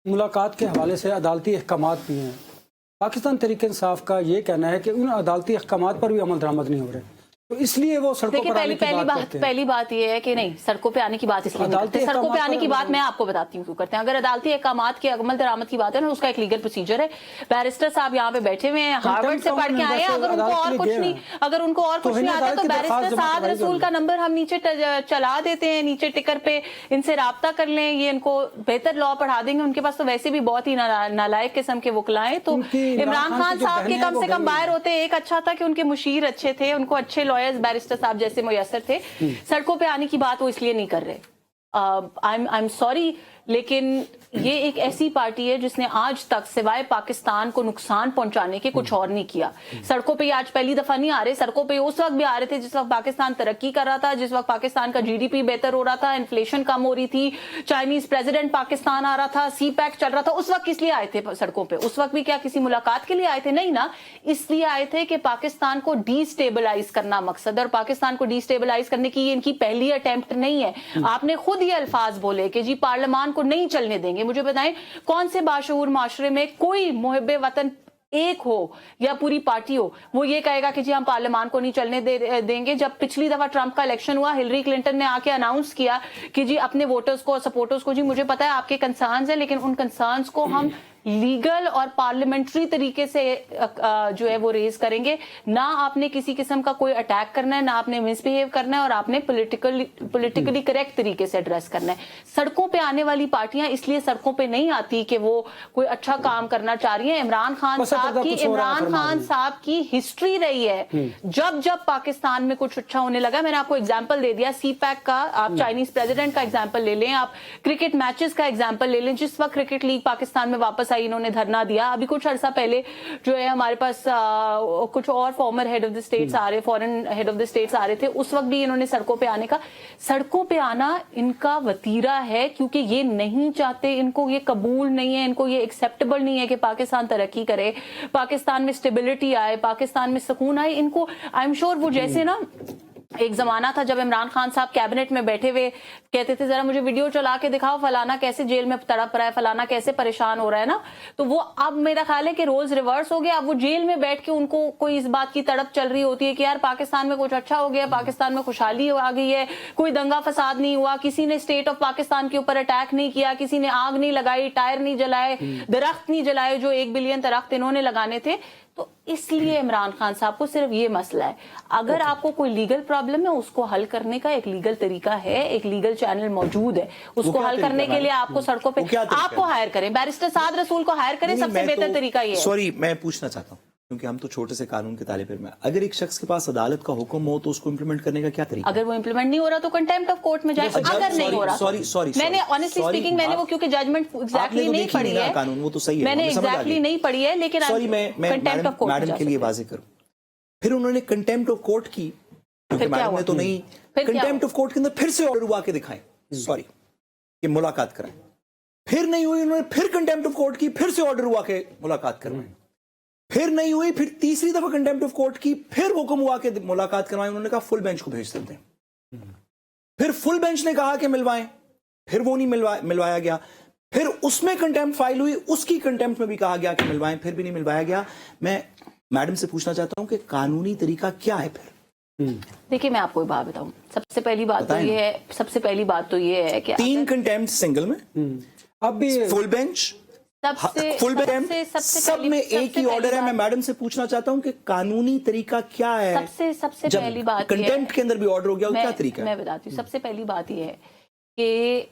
मुलाकात के हवाले से अदालती अहकामात भी हैं। पाकिस्तान तहरीक इंसाफ का ये कहना है कि उन अदालती अहकामात पर भी अमल दरामद नहीं हो रहे, तो इसलिए वो सड़कों पर आने की बात करते हैं। पहली बात ये है कि नहीं, सड़कों पे आने की बात इसलिए नहीं करते। सड़कों पे आने की बात मैं आपको बताती हूँ क्यों करते हैं। अगर अदालती अहकामात के अमल दरामद की बात है ना, उसका एक लीगल प्रोसीजर है। बैरिस्टर साहब यहाँ पे बैठे हुए हैं, हार्वर्ड से पढ़ के आए हैं। अगर उनको और कुछ नहीं आता तो बैरिस्टर साद रसूल का नंबर हम नीचे चला देते हैं, नीचे टिकर पे इनसे राब्ता कर लें, ये इनको बेहतर लॉ पढ़ा देंगे। उनके पास तो वैसे भी बहुत ही नालायक किस्म के वकलाएं। तो इमरान खान साहब के कम से कम बाहर होते एक अच्छा था कि उनके मुशीर अच्छे थे, उनको अच्छे लॉयर्स बैरिस्टर साहब जैसे मुयस्सर थे। सड़कों पे आने की बात वो इसलिए नहीं कर रहे। आई एम सॉरी, लेकिन ये एक ऐसी पार्टी है जिसने आज तक सिवाय पाकिस्तान को नुकसान पहुंचाने के कुछ और नहीं किया। सड़कों पे आज पहली दफा नहीं आ रहे, सड़कों पे उस वक्त भी आ रहे थे जिस वक्त पाकिस्तान तरक्की कर रहा था, जिस वक्त पाकिस्तान का जीडीपी बेहतर हो रहा था, इन्फ्लेशन कम हो रही थी, चाइनीज प्रेसिडेंट पाकिस्तान आ रहा था, सी पैक चल रहा था। उस वक्त किस लिए आए थे सड़कों पे? उस वक्त भी क्या किसी मुलाकात के लिए आए थे? नहीं ना, इसलिए आए थे कि पाकिस्तान को डिस्टेबलाइज करना मकसद, और पाकिस्तान को डिस्टेबलाइज करने की ये इनकी पहली अटेम्प्ट नहीं है। आपने खुद ये अल्फाज बोले कि जी पार्लियामान को नहीं चलने देंगे। मुझे बताएं कौन से बाशऊर माशरे में कोई मुहिब्बे वतन एक हो या पूरी पार्टी हो वो ये कहेगा कि जी हम पार्लियामान को नहीं चलने देंगे? जब पिछली दफा ट्रंप का इलेक्शन हुआ, हिलरी क्लिंटन ने आके अनाउंस किया कि जी अपने वोटर्स को, सपोर्टर्स को, जी मुझे पता है आपके कंसर्न्स हैं, लेकिन उन कंसर्न्स को हम लीगल और पार्लियामेंट्री तरीके से जो है वो रेज करेंगे। ना आपने किसी किस्म का कोई अटैक करना है, ना आपने मिसबिहेव करना है, और आपने पॉलिटिकली करेक्ट तरीके से एड्रेस करना है। सड़कों पे आने वाली पार्टियां इसलिए सड़कों पे नहीं आती कि वो कोई अच्छा काम करना चाह रही है। इमरान खान साहब की हिस्ट्री रही है, जब जब पाकिस्तान में कुछ अच्छा होने लगा, मैंने आपको एग्जाम्पल दे दिया सी पैक का, आप चाइनीज प्रेसिडेंट का एग्जाम्पल ले लें, आप क्रिकेट मैचेस का एग्जाम्पल ले लें। जिस वक्त क्रिकेट लीग पाकिस्तान में वापस इन्होंने धरना दिया। अभी कुछ अरसा पहले जो है हमारे पास कुछ और former head of the states आ रहे, foreign head of the states आ रहे थे, उस वक्त भी इन्होंने सड़कों पे आने का, सड़कों पे आना इनका वतीरा है, क्योंकि ये नहीं चाहते, इनको ये कबूल नहीं है, इनको ये एक्सेप्टेबल नहीं है कि पाकिस्तान तरक्की करे, पाकिस्तान में स्टेबिलिटी आए, पाकिस्तान में सुकून आए। इनको आई एम श्योर वो जैसे ना एक जमाना था जब इमरान खान साहब कैबिनेट में बैठे हुए कहते थे जरा मुझे वीडियो चला के दिखाओ, फलाना कैसे जेल में तड़प रहा है, फलाना कैसे परेशान हो रहा है ना, तो वो अब मेरा ख्याल है कि रोज रिवर्स हो गया। अब वो जेल में बैठ के उनको कोई इस बात की तड़प चल रही होती है कि यार पाकिस्तान में कुछ अच्छा हो गया, पाकिस्तान में खुशहाली आ गई है, कोई दंगा फसाद नहीं हुआ, किसी ने स्टेट ऑफ पाकिस्तान के ऊपर अटैक नहीं किया, किसी ने आग नहीं लगाई, टायर नहीं जलाए, दरख्त नहीं जलाए जो 1 बिलियन दरख्त इन्होंने लगाने थे। तो इसलिए इमरान खान साहब को सिर्फ ये मसला है। अगर आपको कोई लीगल प्रॉब्लम है, उसको हल करने का एक लीगल तरीका है, एक लीगल चैनल मौजूद है, उसको हल करने के लिए आपको सड़कों पे आपको हायर करें, बैरिस्टर साद रसूल को हायर करें, सबसे बेहतर तरीका ये है। सॉरी, मैं पूछना चाहता हूँ क्योंकि हम तो छोटे से कानून के तालिब इल्म हैं, अगर एक शख्स के पास अदालत का हुक्म हो तो उसको इम्प्लीमेंट करने का क्या तरीका? अगर वो इम्प्लीमेंट नहीं हो रहा तो कंटेम्प्ट ऑफ कोर्ट में जाए। अगर नहीं हो रहा, सॉरी मैंने ऑनेस्टली स्पीकिंग मैंने वो क्योंकि जजमेंट एग्जैक्टली नहीं पढ़ी है, कानून वो तो सही है, मैंने एग्जैक्टली नहीं पढ़ी है, लेकिन सॉरी मैं मैडम के लिए वाज़ेह करूं, फिर उन्होंने कंटेम्प्ट ऑफ कोर्ट की, क्योंकि मैडम ने तो नहीं, कंटेम्प्ट ऑफ कोर्ट के अंदर फिर से ऑर्डर हुआ के दिखाएं, सॉरी कि मुलाकात कराएं, फिर नहीं हुई, उन्होंने फिर कंटेम्प्ट ऑफ कोर्ट की, फिर से ऑर्डर हुआ के मुलाकात करवाएं, फिर नहीं हुई, फिर तीसरी दफा कंटेम्प्ट ऑफ कोर्ट की, फिर हुक्म हुआ कि मुलाकात करवाएं, उन्होंने कहा फुल बेंच को भेज देते हैं, फिर फुल बेंच ने कहा कि मिलवाएं, फिर वो नहीं मिलवाया गया, फिर उसमें कंटेम्प्ट फाइल हुई, उसकी कंटेम्प्ट में भी कहा गया कि मिलवाएं, फिर भी नहीं मिलवाया गया। मैं मैडम से पूछना चाहता हूं कि कानूनी तरीका क्या है फिर? देखिए मैं आपको एक बात बताऊं, सबसे पहली बात तो ये है कि 3 कंटेम्प्ट सिंगल में, अब भी फुल बेंच, फुल बेंच, सब में एक ही ऑर्डर है। मैं मैडम से पूछना चाहता हूं कि कानूनी तरीका क्या है? सबसे पहली बात कंटेम्प्ट के अंदर भी ऑर्डर हो गया, क्या तरीका है? मैं बताती हूँ। सबसे पहली बात यह है कि